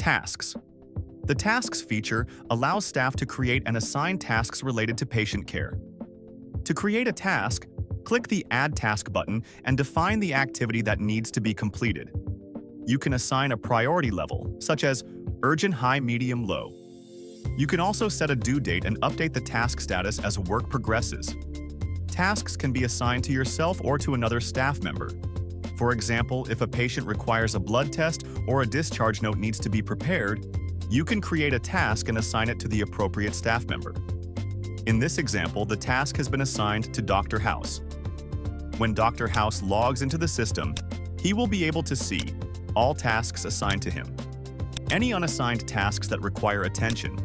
Tasks. The Tasks feature allows staff to create and assign tasks related to patient care. To create a task, click the Add Task button and define the activity that needs to be completed. You can assign a priority level, such as urgent, high, medium, low. You can also set a due date and update the task status as work progresses. Tasks can be assigned to yourself or to another staff member. For example, if a patient requires a blood test or a discharge note needs to be prepared, you can create a task and assign it to the appropriate staff member. In this example, the task has been assigned to Dr. House. When Dr. House logs into the system, he will be able to see all tasks assigned to him. Any unassigned tasks that require attention,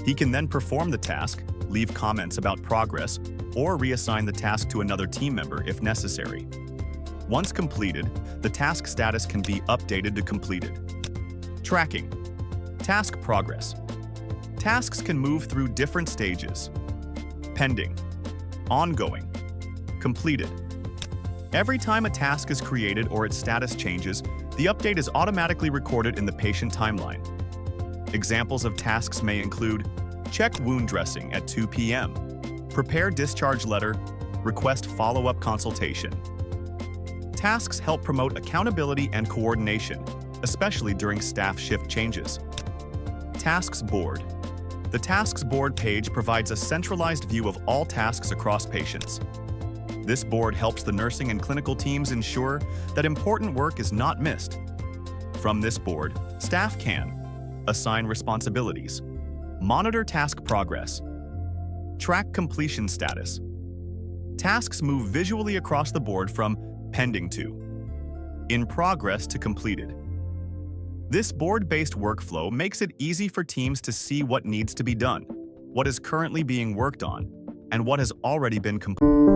he can then perform the task, leave comments about progress, or reassign the task to another team member if necessary. Once completed, the task status can be updated to completed. Tracking. Task progress. Tasks can move through different stages. Pending, ongoing, completed. Every time a task is created or its status changes, the update is automatically recorded in the patient timeline. Examples of tasks may include check wound dressing at 2 p.m., prepare discharge letter, request follow-up consultation. Tasks help promote accountability and coordination, especially during staff shift changes. Tasks Board. The Tasks Board page provides a centralized view of all tasks across patients. This board helps the nursing and clinical teams ensure that important work is not missed. From this board, staff can assign responsibilities, monitor task progress, track completion status. Tasks move visually across the board from pending to in progress to completed. This board-based workflow makes it easy for teams to see what needs to be done, what is currently being worked on, and what has already been completed.